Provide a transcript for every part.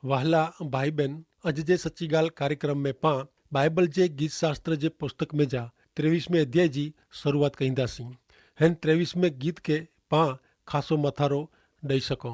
वहला भाई बहन, अज जे सच्ची गाल कार्यक्रम में पां बाइबल जे गीत शास्त्र जे पुस्तक में जा 23वें अध्याय जी शुरुआत कईंदासीं। हिन 23वें गीत के पां खासो मथारो ॾेई सको।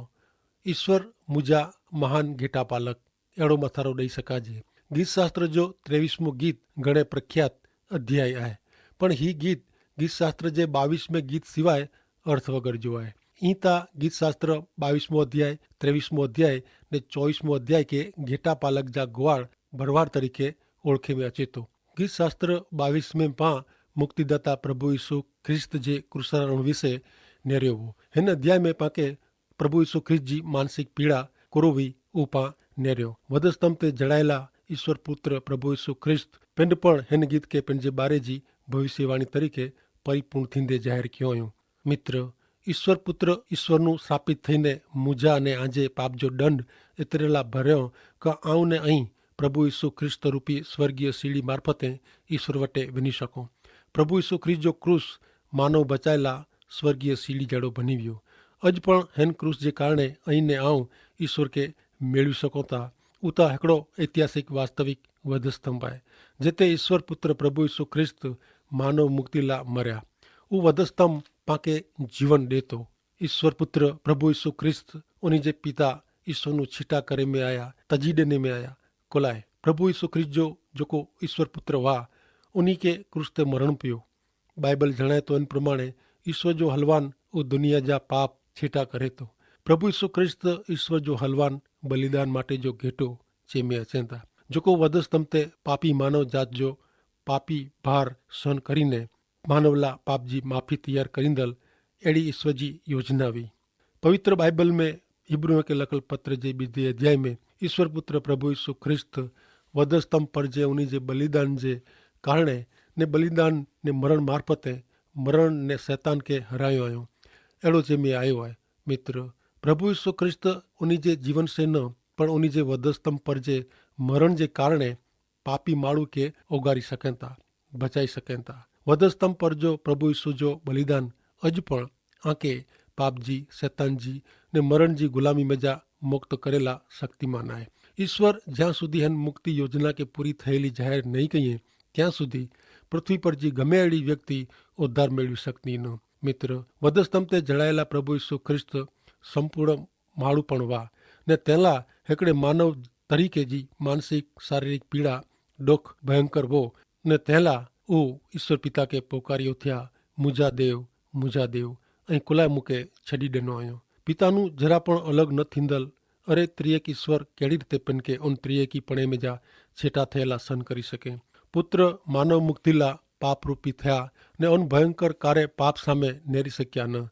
ईश्वर मुझा महान घेटा पालक, अहिड़ो मथारो ॾेई सकाजे। गीत शास्त्र जो 23मों गीत घणे प्रख्यात अध्याय आहे, पण ही गीत गीत शास्त्र जे 22वें गीत सिवाय अर्थ वगर जो आहे। ईं ता गीत शास्त्र 22मों अध्याय, 23मों अध्याय ने 24मों अध्याय के घेटा पालक जा गुवाड़ भरवाड़ तरीके ओळखे में अचे थो। गीत शास्त्र 22 में पां मुक्तिदाता प्रभु यीशु ख्रिस्त जे क्रूसरण विषे नेरियो हो। हिन अध्याय में पाके प्रभु यीशु ख्रिस्त जी मानसिक पीड़ा कुरोवी उपा नेरियो। वधस्तंभ ते जड़ायला ईश्वर पुत्र प्रभु यीशु ख्रिस्त पिंड पण हिन गीत के पंहिंजे बारे जी भविष्यवाणी तरीके परिपूर्ण थींदे जाहिर कयो हुयो। मित्र, ईश्वर पुत्र ईश्वरનું સ્થાપિત થઈને મુજા અને આજે પાપ જો દંડ એતરેલા ભર્યો કે આઉં ને અહીં પ્રભુ ઈસુ ખ્રિસ્ત રૂપી સ્વર્ગીય સીડી મારફતે ઈશ્વર વટે વિની શકો। પ્રભુ ઈસુ ખ્રિસ્ત જો ક્રૂસ માનવ બચાયેલા સ્વર્ગીય સીડી જડો બની ગયો। અજ પણ હેન ક્રૂસ જે કારણે અહીં ને આઉં ઈશ્વર के મેળવી શકો તા। ઉતા हिकिड़ो ऐतिहासिक वास्तविक वधस्तंभ आहे जिते ईश्वर पुत्र प्रभु ईसु ख्रिस्त मानव मुक्ति ला मरिया। उ वधस्तंभ पाके जीवन देतो। ईश्वर पुत्र प्रभु यीशु ख्रिस्त उन्हीं जे पिता ईश्वर नु छिटा करे में आया, तजी देने में आया कोलाए। प्रभु यीशु ख्रिस्त जो को ईश्वर पुत्र वा उन्हीं के क्रूस ते मरण पियो। बाइबल जणाए तो इन प्रमाणे ईश्वर जो हलवान उ दुनिया जा पाप छिटा करे तो। प्रभु यीशु ख्रिस्त ईश्वर जो हलवान बलिदान माटे जो घेटो चेमे अचें था, जो को वधस्तंभ ते पापी मानव जात जो पापी भार सहन करीने मानवला पाप जी माफ़ी तैयार करींदल अड़ी ईश्वर जी योजना हुई। पवित्र बाइबल में हिब्रू के लखल पत्र जे 2 अध्याय में ईश्वर पुत्र प्रभु यीशु ख्रिस्त वधस्तंभ पर जे उन्हीं जे बलिदान जे कारणे ने बलिदान ने मरण मार्फते मरण ने शैतान के हरायो आयो अड़ो जे में आयो है। मित्र, प्रभु यीशु ख्रिस्त उन्हीं जे जीवन से न पण उन्हीं जे वधस्तंभ पर जे मरण जे कारणे पापी माण्हू के ओगारी सकें था, बचाई सकें था। वधस्तंभ पर जो प्रभु यीशु जो बलिदान अज पण आके पाप जी, शैतान जी ने मरण जी गुलामी में जा मुक्त करेला शक्तिमान है। ईश्वर ज्यां सुधी हन मुक्ति योजना के पूरी थयेली जाहिर नहीं कहीए ત્યાં સુધી પૃથ્વી પર जी गमे अड़ी व्यक्ति उद्धार मेळवी सकती न। मित्र, वधस्तंभ ते जड़ाયેલા प्रभु यीशु ख्रिस्त संपूर्ण माण्हूपण वा ने तेला हिकिड़े मानव तरीके जी मानसिक शारीरिक पीड़ा दुख भयंकर वो ने तेला ऊ ईश्वर पिता के पोकारियो थिया, मुझा देव ऐं कुलाए मूंखे छॾी ॾिनो आहियो। पितानु जरा पण अलग न थींदल अरे त्रिएक ईश्वर कहिड़ी रीते पिन के उन त्रिएकी पणे में जा छेटा थયેલા सहन करी सके। पुत्र मानव मुक्ति ला पाप रूपी थया ने उन भयंकर कार्य पाप सामे नेरी सक्या न।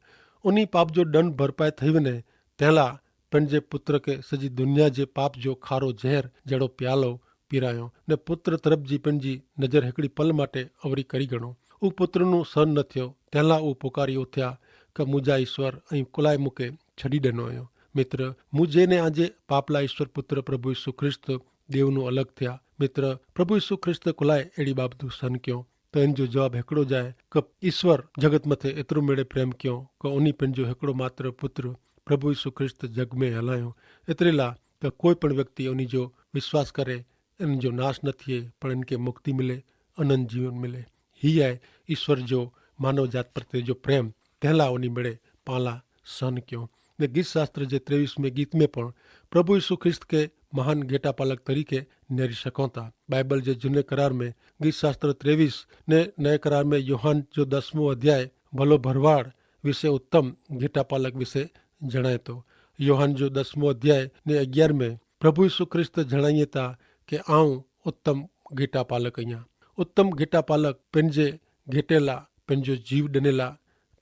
उन्हीं पाप जो दंड भरपाई थई वने तेला पंहिंजे पुत्र के सजी दुनिया जे पाप जो खारो जहर जड़ो प्यालो पीरायो ने पुत्र तरफ जी पंहिंजी नज़र हिकिड़ी पल माटे अवरी करी गणो। उ पुत्र नु सहन न थियो तेला उ पुकारियो थिया कि मुझा ईश्वर ऐं कुलाए मूंखे छॾी ॾिनो आहियो। मित्र, मुझे ने आजे पापला ईश्वर पुत्र प्रभु यीशु ख्रिस्त देव नु अलग थिया। मित्र, प्रभु यीशु ख्रिस्त कुलाए अहिड़ी बाबतूं सहन कयो त इन जो जवाब हिकिड़ो जाए कि ईश्वर जगत मथे एतिरो मेड़े प्रेम कयो कि उन्हीं पंहिंजो हिकिड़ो मात्र पुत्र प्रभु यीशु ख्रिस्त जग में हलायो एतिरे ला त कोई पण व्यक्ति उन्हीं जो विश्वास करे इन जो नाश न थिए पर इनके मुक्ति मिले, अनंत जीवन मिले। ही है ईश्वर जो मानव जात प्रति जो प्रेम तेला उन्हीं मेड़े पाला सहन क्यों। ने गीत शास्त्र जे 23वें गीत में पण प्रभु यीशु ख्रिस्त के महान घेटा पालक तरीके नेरी सको था। बाइबल जे जुने करार में गीत शास्त्र 23 ने नए करार में यूहन जो 10मों अध्याय भलो भरवाड़ विषय उत्तम घेटा पालक विषय जणाए तो। यूहन जो 10मों अध्याय ने 11 में प्रभु यीशु ख्रिस्त जणाइए था कि आऊं उत्तम घेटा पालक आहियां। उत्तम घेटा पालक पंहिंजे घेटेला पंहिंजो जीव ॾिनेला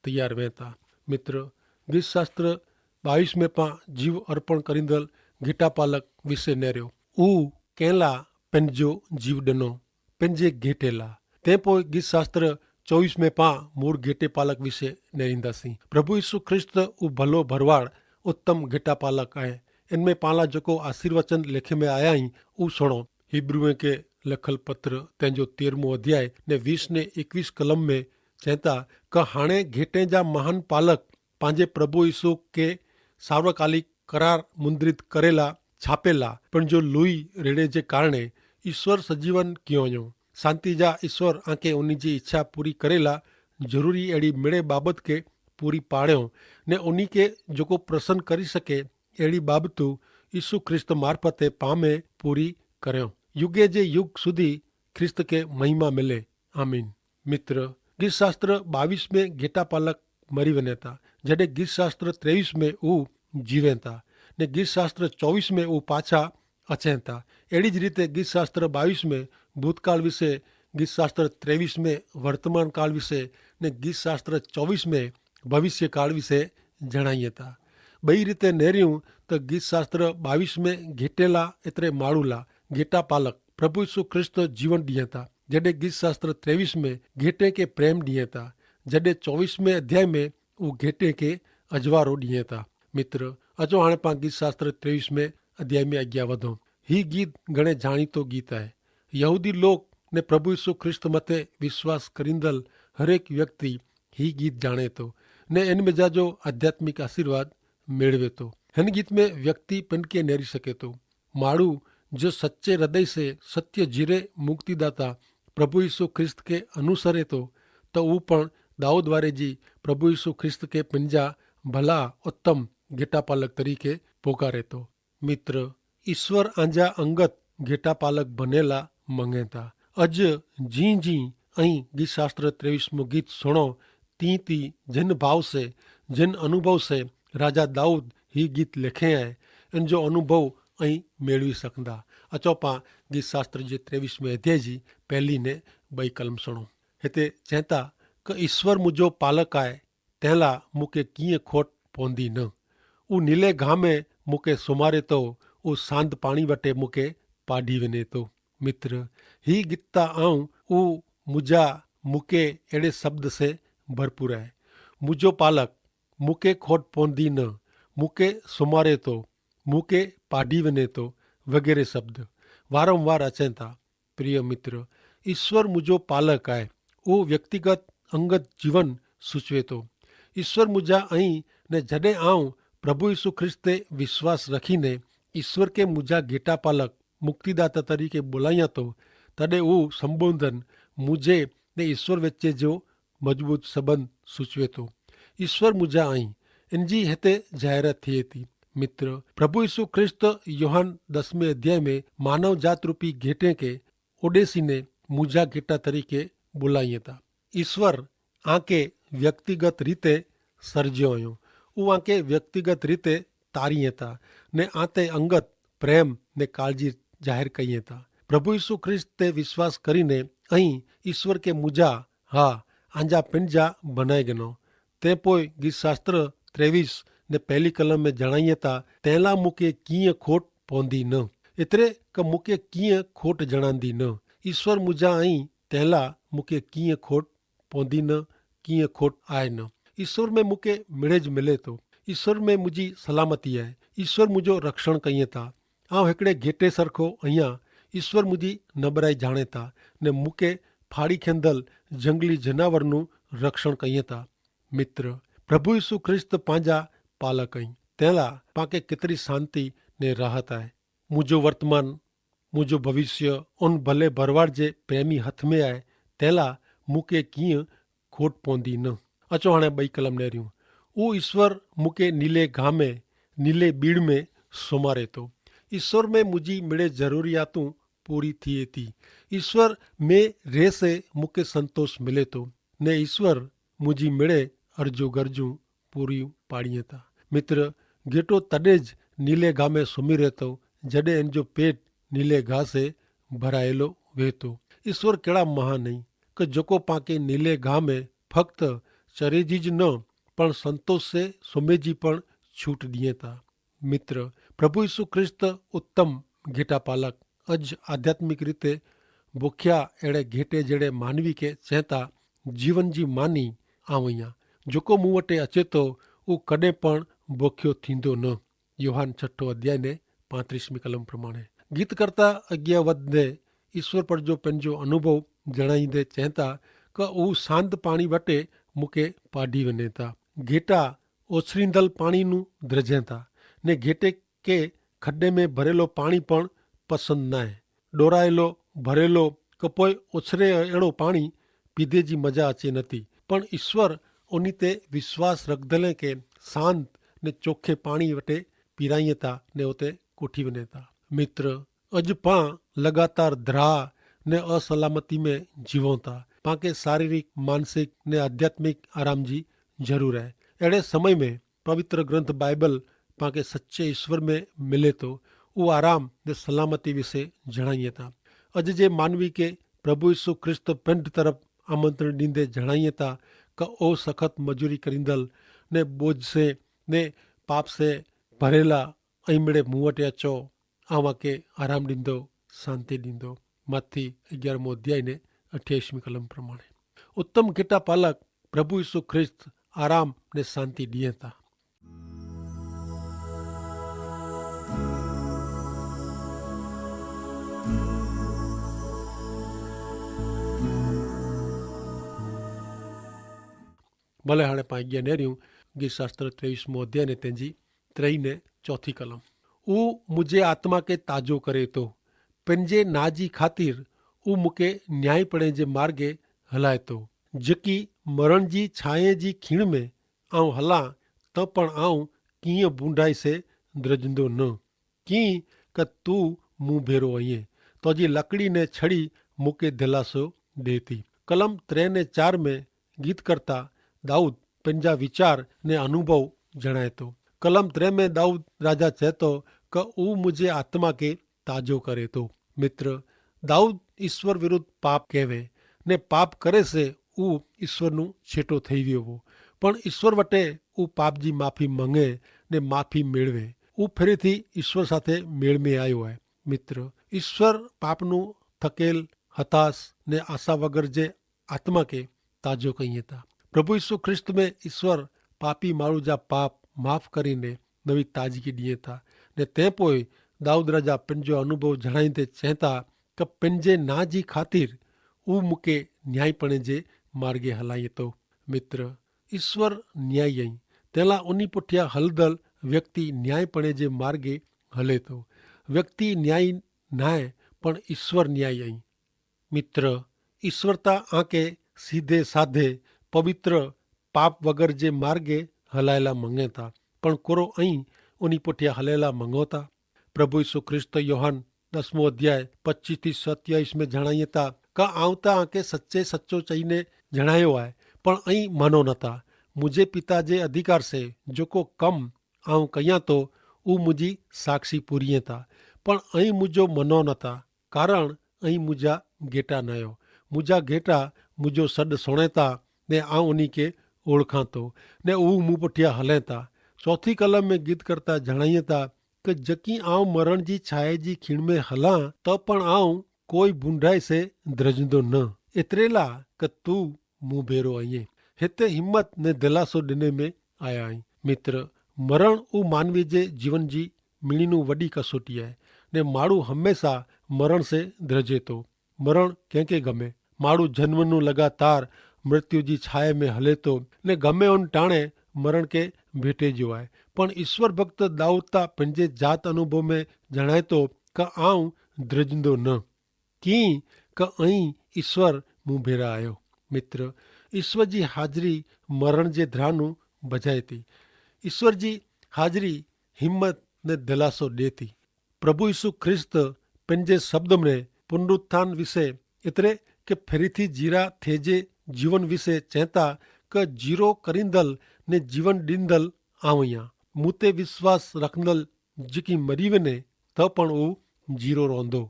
तैयार वेता। मित्र, गीत शास्त्र 22 में पां जीव अर्पण करींदल घेटा पालक विषय नेरियो। ऊ कंहिंला पंहिंजो जीव ॾिनो पंहिंजे घेटेला। तंहिं पोइ गीत शास्त्र 24 में पां मूળ घेटे पालक विषय नेरींदासीं। प्रभु यीशु ख्रिस्त ऊ भलो भरवाड़ उत्तम घेटा पालक आहे। इनमें पाला जो आशीर्वचन लेखे में आया ही ऊ सुनो। हिब्रूए के लखल पत्र तंहिंजो 13मों अध्याय ने 20 ने 21 कलम में चवता कि हाणे घेटे जा महान पालक पंहिंजे प्रभु यीशु के सार्वकालिक करार मुंद्रित करेला छापेला पण जो लुई रेड़े जे कारणे ईश्वर सजीवन क्यों आयो शांति जा ईश्वर आंके उन जी इच्छा पूरी करेला जरूरी अड़ी मिड़े बाबत के पूरी पाड़ियों ने उन्हीं के जो प्रसन्न करी सके अड़ी बाबतू ईसु ख्रिस्त मार्फते पामे पूरी कर्यो युगे जे युग सुधी ख्रिस्त के महिमा मिले आमीन। मित्र गीत शास्त्र 22 में घेटा पालक मरी वने था जडे गीत शास्त्र 23 में ऊ जीवे था ने गीत शास्त्र 24 में ऊ पाछा अचे था। एड़ी ज रीते गीत शास्त्र 22 में भूतकाल विषे गीत शास्त्र 23 में वर्तमान काल विषे ने गीत शास्त्र 24 में भविष्य काल विषे जणाईए था। बई रीते नेरियूं तो गीत शास्त्र 22 में घेटेला एतरे माड़ूला घेटा पालक प्रभु यीशु ख्रिस्त जीवन दिए था जडे गीत शास्त्र 23 में घेटे के प्रेम दिए था जडे 24 में अध्याय में वो घेटे के अजवारो दिए था। मित्र अचो हाणे पां गीत शास्त्र 23 में अध्याय में अग्या वधो। ही गीत घणे जाणीतो गीत है। यहूदी लोग ने प्रभु यीशु ख्रिस्त मथे विश्वास करींदल हरेक व्यक्ति ही गीत जाने तो ने इन में जाजो आध्यात्मिक आशीर्वाद मेळवे तो। हिन गीत में व्यक्ति पिनके नेरी सके तो माड़ू जो सच्चे हृदय से सत्य जीरे मुक्तिदाता प्रभु यीशु ख्रिस्त के अनुसरे तो वो पण दाऊद वारे जी प्रभु यीशु ख्रिस्त के पिंजा भला उत्तम घेटा पालक तरीके पोकारे तो। मित्र ईश्वर आंजा अंगत घेटा पालक बनेला मंगे था। अज जी जी अहीं गीत शास्त्र 23 में गीत सुनो ती ती जिन भाव से जिन अनुभव से राजा दाऊद ही गीत लिखे हैं इन जो अनुभव अहीं मेळवी सकदा। अचो पां गीत शास्त्र जे 23 में अध्याय जी पहली ने बई कलम सुनो। हिते चेता कि ईश्वर मुझो पालक आए तहला मुके कीअं खोट पवंदी न। ऊ नीले घाह में मुके सुमारे तो ऊ सांद पाणी वटे मुके पाढ़ी वने तो। मित्र ही गीता आऊं ऊ मुझा मुके एड़े शब्द से भरपूर है। मुझो पालक मुके खोट पवंदी न मुके सुमारे तो मुके पाढ़ी वने तो वगैरह शब्द वारंवार अचनि था। प्रिय मित्र ईश्वर मुझो पालक है वो व्यक्तिगत अंगत जीवन सूचवे तो। ईश्वर मुझा अहीं ने जडे आऊं प्रभु यीशु ख्रिस्ते विश्वास रखीने ईश्वर के मुझा घेटा पालक मुक्तिदाता तरीके बोलाया तो तडे वो संबोधन मुझे ने ईश्वर वच्चे जो मजबूत संबंध सूचवे तो। ईश्वर मुझा अहीं इनजी हिते जाहिरात थिए थी। मित्र प्रभु यीशु ख्रिस्त योहान 10वें अध्याय में मानव जात रूपी घेटे के ओडेसी ने मुझा घेटा तरीके बुलाइए था। ईश्वर आके व्यक्तिगत रीते सर्ज्यो आयो वो आके व्यक्तिगत रीते तारीए था ने आते अंगत प्रेम ने काळजी जाहिर कईए था। प्रभु यीशु ख्रिस्त ते विश्वास करीने अहीं ईश्वर के मुझा हा आंजा पिंजा बनाए गनो। ते पोइ गीत शास्त्र 23 ने पहली कलम में जणाइए था तैला मुके कीअं खोट पवंदी न एतरे क मुके कीअं खोट जणांदी न। ईश्वर मुझा अहीं तैला मुके कीअं खोट पवंदी न कीअं खोट आए न। ईश्वर में मुके मिड़ेज मिले तो। ईश्वर में मुझी सलामती है। ईश्वर मुझो रक्षण कईए था। आउं हिकिड़े घेटे सरखो अहियां ईश्वर मुझी नबराई जाणे था ने मुके फाड़ी खेंदल जंगली जनावरनु रक्षण कईए था। मित्र प्रभु यीशु ख्रिस्त पांजा पालक आहीं तैला पाके केतरी शांति ने राहत है। मुझो वर्तमान मुझो भविष्य उन भले भरवाड़ जे प्रेमी हथ में आए तैला मुके कीअं खोट पवंदी न। अचो हाणे बई कलम नेरियूं। ऊ ईश्वर मुके नीले घाह में नीले बीड़ में सुमारे तो। ईश्वर में मुझी मिड़े जरूरियातूं पूरी थिए थी। ईश्वर में रह से मुके संतोष मिले तो ने ईश्वर मुझी मिड़े अर्जू गर्जू पूरी पाड़िए था। मित्र घेटो तडेज नीले घाह में सुमी रहतो जडे इन जो पेट नीले घाह से भरायेलो वेतो। ईश्वर केड़ा महान नहीं कि जोको पाके नीले घाह में फक्त चरेजी ज न पण संतोष से सुमेजी पण छूट दिए था। मित्र प्रभु यीशु ख्रिस्त उत्तम घेटा पालक अज आध्यात्मिक रीते भूख्या एड़े घेटे जड़े मानवी के चेता जीवन जी मानी आवैया जोको मूं वटे अचे तो वो कॾहिं पण भूख्यो थींदो न। योहान 6 अध्याय ने 35वीं कलम प्रमाणे गीत करता अॻियां वधंदे ईश्वर पर जो पंहिंजो अनुभव जणाईंदे चवनि था कि हू सांद पाणी वटे मूंखे पाढ़ी वञे था। घेटा ओछरींदल पाणी नूं द्रजनि था ने घेटे के खड्डे में भरेलो पाणी पण पसंद नाहे। डोरायेलो भरेलो कपोय ओछरे अड़ो पाणी पीधे जी मजा अचे नथी, पण ईश्वर उन्हीं ते विश्वास रखदले के शांत ने चोखे पाणी वटे पीराईए था ने उते कोठी वने था। मित्र, अज पां लगातार द्राह ने असलामती में जीवों था। पाके शारीरिक, मानसिक ने आध्यात्मिक आराम जी जरूर है। अड़े समय में पवित्र ग्रंथ बाइबल पाके सच्चे ईश्वर में मिले तो वो आराम ने सलामती विषे जणाइए था। अज जे मानवी के प्रभु यीशु ख्रिस्त पिंड तरफ आमंत्रण दींदे जणाइए था कि ओ सखत मजूरी करींदल ने बोझ से ने पाप से भरेला अईमड़े मुंह वटे अचो, आवा के आराम ॾींदो, शांति ॾींदो। मत्ती 11 अध्याय ने 28 कलम प्रमाणे उत्तम घेटा पालक प्रभु यीशु ख्रिस्त आराम ने शांति दिए था। भले हाणे पाण अॻियां नेरियूं गीत शास्त्र 23 अध्याय ने तंहिंजी 3 ने 4 कलम। ऊ मुझे आत्मा के ताजो करे तो, पंहिंजे ना जी ख़ातिर ऊ मूंखे न्यायपणे जे मार्गे हलाए तो। जकी मरण जी छाए जी खीण में आऊं हलां त पण आऊं कीअं बूंढाई से द्रजंदो न। कीअं क तूं मूं भेरो आईं, तुंहिंजी लकड़ी ने छड़ी मूंखे दिलासो ॾे थी। कलम 3 ने 4 में गीत करता दाऊद पंहिंजा वीचार ने अनुभव जणाए थो। कलम 3 में दाऊद राजा चए थो क ऊ मुझे आत्मा के ताजो करे थो। मित्र, दाऊद ईश्वर विरुद्ध पाप कहे ने पाप करे से ऊ ईश्वर नु छेटो थई वियो हो, पण ईश्वर वटे ऊ पाप जी माफ़ी मंगे ने माफ़ी मेळवे। ऊ फरीथी ईश्वर साथे मेळ में आयो है। मित्र, ईश्वर पाप नु थकेल, हताश ने आशा वगर जे आत्मा के ताजो कईए था। प्रभु यीशु ख्रिस्त में ईश्वर पापी माण्हू जा पाप माफ़ करीने नवी ताजगी ॾिए था। ने तंहिं पोइ दाऊद राजा पंहिंजो अनुभव जणाईंदे चए था कि पंहिंजे ना जी ख़ातिर ऊ मूंखे न्यायपणे जे मार्गे हलाए थो। मित्र, ईश्वर न्यायी आई, तंहिं लाइ उन पुठियां हलदल व्यक्ति न्यायपणे जे मार्गे हले थो। व्यक्ति न्यायी न आहे, पण ईश्वर न्यायी आई। मित्र, ईश्वर ता आके सीधे साधे पवित्र पाप वगर जे मार्गे हलायला मंगे था, पण कोरो ऐं उन पुठियां हलेला मंगो था। प्रभु यीशु ख्रिस्त योहान 10 अध्याय 25-27 में जणाइए था का आऊं त आके सच्चे सच्चो चईने जणायो आहे, पण ऐं मनो नथा। मुझे पिता जे अधिकार से जेको कम आऊं कयां तो ऊ मुझी साक्षी पूरीए था, पण ऐं मुझो मनो नथा, कारण ऐं मुझा घेटा नयो। मुझा घेटा मुझो सॾ सुणे था ने आऊं उन्हीं के ओळखां तो ने ऊ मूं पुठियां हले था। 4 कलम में गीत करता जणाइए था कि जकी आऊं मरण जी छाए जी खीण में हलां त पण आऊं कोई बूंढाई से द्रजंदो न। एतिरे ला कि तूं मूं भेरो आईं। हिते हिम्मत ने दिलासो ॾिने में आया आहीं। मित्र, मरण ऊ मानवी जे जीवन जी मिणीनू वॾी कसोटी आहे ने माण्हू हमेशा मरण से द्रजे थो। मरण कंहिंखे गमे। माण्हू जन्म लगातार मृत्यु जी छाए में हले तो ने गमे उन टाणे मरण के भेटे जो आहे। पण ईश्वर भक्त दाऊद ता पंहिंजे जात अनुभव में जणाए तो क आऊं द्रजंदो न। कीअं क ऐं ईश्वर मूं भेरा आयो। मित्र, ईश्वर जी हाज़री मरण जे द्रानू बजाए थी। ईश्वर जी हाज़री हिम्मत ने दिलासो ॾे थी। प्रभु यीशु ख्रिस्त पंहिंजे शब्द में पुनरुत्थान विषे एतिरे कि फरीथी जीरा थेजे जीवन विषे चेता क जीरो करींदल ने जीवन ॾींदल आऊं आहियां। मूं ते विश्वास रखंदल जेकी मरी वञे त पण ऊ जीरो रहंदो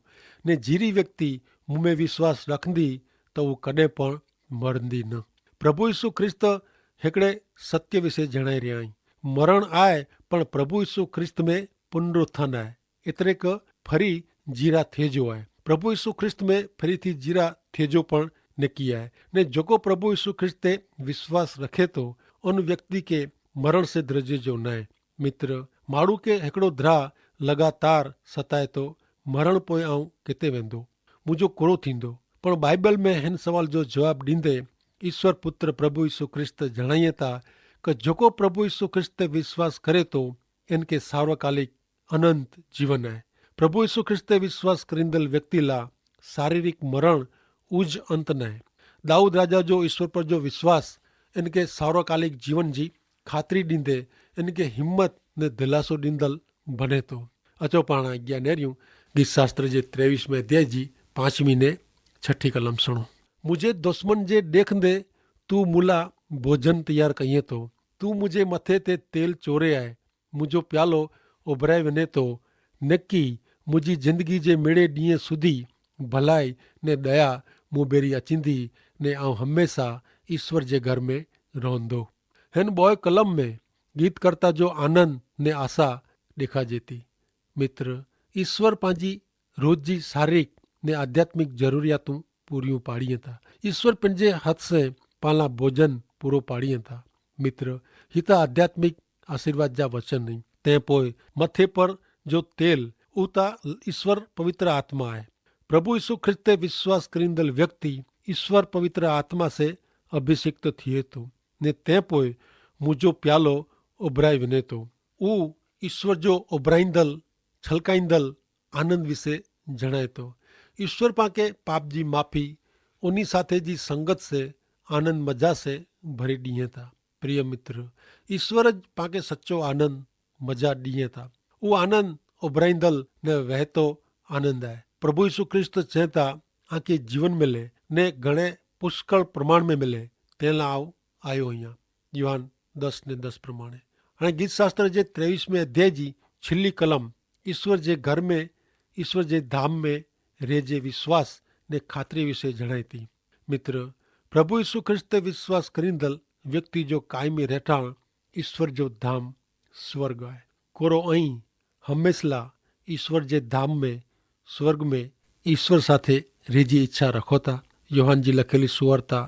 ने जीरी व्यक्ति मूं में विश्वास रखंदी त ऊ कॾहिं पण मरंदी न। प्रभु यीशु ख्रिस्त हिकिड़े सत्य विषय जणाए रहिया आहिनि। मरण आहे पण प्रभु यीशु ख्रिस्त में पुनरुत्थान आहे। एतिरे क फरी जीरा थेजो आहे। प्रभु यीशु ख्रिस्त में फरीथी जीरा थेजो पण निकी आहे ने जेको प्रभु यीशु ख्रिस्त ते विश्वास रखे थो उन व्यक्ति के मरण से द्रजे जो न आहे। मित्र, माण्हू के हिकिड़ो द्राह लगातार सताए थो, मरण पोइ आऊं किथे वेंदो, मुंहिंजो कोड़ो थींदो। पण बाइबल में हिन सवाल जो जवाब ॾींदे ईश्वर पुत्र प्रभु यीशु ख्रिस्त जणाइए था कि जेको प्रभु यीशु ख्रिस्त ते विश्वास करे थो इनके सार्वकालिक अनंत जीवन है। प्रभु यीशु ख्रिस्ते विश्वास करींदल व्यक्ति ला शारीरिक मरण उज अंत न है। दाऊद राजा जो ईश्वर पर जो विश्वास इनके सार्वकालिक जीवन जी खातरी ॾींदे इनके हिम्मत ने दिलासो ॾींदल बने थो। अचो पाण अॻियां नेरियूं गीत शास्त्र जे 23 अध्याय जी 5वीं ने 6 कलम सुणो। मुझे दुश्मन जे ॾेखंदे तू मुला भोजन तैयार कईं थो, तू मुझे मथे ते तेल चोरे आहे, मुंहिंजो प्यालो उभराए वञे थो, नकी मुंहिंजी ज़िंदगी जे मिड़े ॾींहं सुधी भलाई ने दया मूं बेरी अचींदी ने आउं हमेशा ईश्वर जे घर में रहंदो। हिन ॿोए कलम में गीतकर्ता जो आनंद ने आशा ॾेखारिजे थी। मित्र, ईश्वर पंहिंजी रोज़ जी शारीरिक ने आध्यात्मिक ज़रूरियातूं पूरियूं पाड़ीअ था। ईश्वर पंहिंजे हथ से पाला भोजन पूरो पाड़ीअ था। मित्र, ही त आध्यात्मिक आशीर्वाद जा वचन आहिनि। तंहिं पोइ मथे पर जो तेल उहो त ईश्वर पवित्र आत्मा आहे। प्रभु यीशु ख्रिस्त ते विश्वास करींदल व्यक्ति ईश्वर पवित्र आत्मा से अभिषिक्त थिए थो ने तंहिं पोइ मुंहिंजो प्यालो उभराए वञे थो। उहो ईश्वर जो उभराईंदल छलकाईंदल आनंद विषे जणाए थो। ईश्वर पाके पाप जी माफ़ी उन्ही साथे जी संगत से आनंद मजा से भरे ॾींहं था। प्रिय मित्र, ईश्वर पाके सच्चो आनंद मजा ॾींहं था। उहो आनंद उभराईंदल न वहतो आनंद आहे। प्रभु यीशु ख्रिस्त चए था आके जीवन मिले ने घणे पुष्कळ प्रमाण में मिले, तंहिं लाइ आयो आहियां। यूहान 10:10 प्रमाणे। हाणे गीत शास्त्र जे 23 अध्याय जी 6 कलम ईश्वर जे घर में, ईश्वर जे धाम में रेजे विश्वास ने खातरी विषय जणाए थी। मित्र, प्रभु यीशु ख्रिस्त ते विश्वास करींदल व्यक्ति जो कायमी रहठाण ईश्वर जो धाम स्वर्ग आहे। कोरो ऐं हमेशा ईश्वर जे धाम में स्वर्ग में ईश्वर साथे रेजी इच्छा रखो था। यूहान जी लखेली सुवार्ता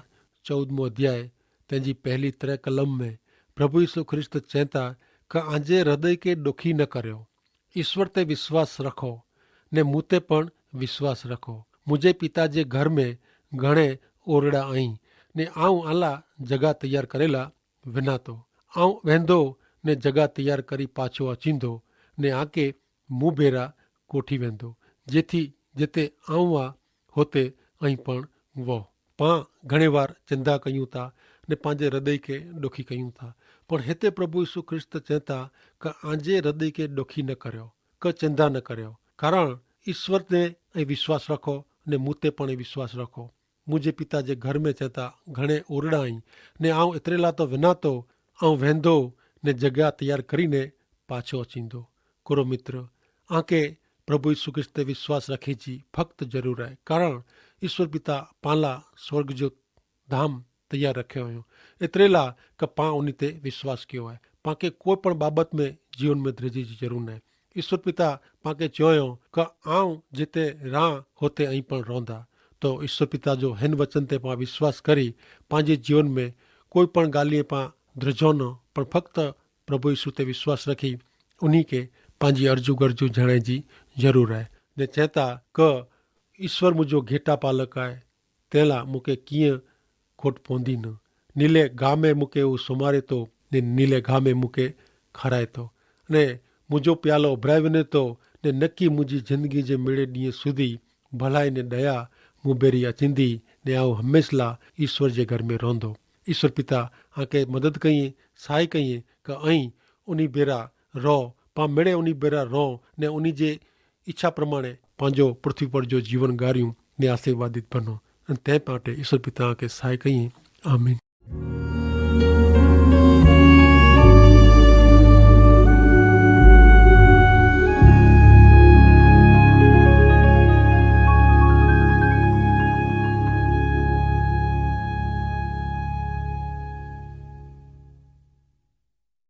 14 अध्याय तंहिंजी पहली 3 कलम में प्रभु यीशु ख्रिस्त चए था कि आंजे हृदय के ॾुखी न करियो, ईश्वर ते विश्वास रखो ने मूं ते पण विश्वास रखो। मुंहिंजे पिता जे घर में घणे ओरड़ा आहिनि ने आऊं आला जॻह तैयार करेला वञा थो। आऊं वेंदो ने जॻह तैयार करी पाछो अचींदो ने आके मूं भेरा कोठी वेंदो, जेथी जिते आऊं आहे हुते ऐं पण वो। पाण घणे वार चिंता कयूं था ने पंहिंजे हृदय खे ॾुखी कयूं था, पर हिते प्रभु यीशु ख्रिस्त चए था कि आंजे हृदय खे ॾुखी न करियो, क चिंता न करियो, कारण ईश्वर ते ऐं विश्वास रखो ने मूं ते पण विश्वास रखो। मुंहिंजे पिता जे घर में चए था घणे ओरड़ा आहिनि ने आऊं एतिरे लाइ त वञा थो, ऐं वेंदो ने जॻह तैयार करीने पाछो अचींदो। कुरो मित्र, आके प्रभु यीशु ख्रिस्त ते विश्वास रखे जी फक्त ज़रूर आहे, कारण ईश्वर पिता पाला स्वर्ग जो धाम तैयार रखियो हुयो एतिरे लाइ कि पाण उन ते विश्वास कयो आहे। पाण कोई पण बाबत में जीवन में धीरज जी ज़रूरत न आहे। ईश्वर पिता पाण चयो कि आऊं जिते रहां हुते ऐं पण रहंदा। तो ईश्वर पिता जो हिन वचन ते पाण विश्वास करी पंहिंजे जीवन में कोई पण ॻाल्हि पाण ध्रजो न, पर फक्त प्रभु यीशु ते विश्वास रखी उन्ही खे पंहिंजी अर्जू गर्जू जणे जी ज़रूरु आहे। ने चए था कि ईश्वर मुंहिंजो घेटा पालक आहे, तंहिं लाइ मूंखे कीअं खोट पवंदी न। नीले गाह में मूंखे उहो सुम्हारे थो ने नीले गाह में मूंखे खाराए थो ने मुंहिंजो प्यालो उभराए वञे थो ने नकी मुंहिंजी ज़िंदगी जे मिड़े ॾींहं सुधी भलाई ने दया मूं बेरी अचींदी ने आऊं हमेशा ईश्वर जे घर में रहंदो। ईश्वर पिता आके मदद कई, सहाय कई कि ऐं उन बेरा रहो, पाण मिड़े उन बेरा रहो ने उन जे इच्छा प्रमाणे पंहिंजो पृथ्वी पर जो जीवन गारियूं ने आशीर्वादित बनो। तंहिं पाटे ईश्वर पिता खे सहाय कई। आमीन।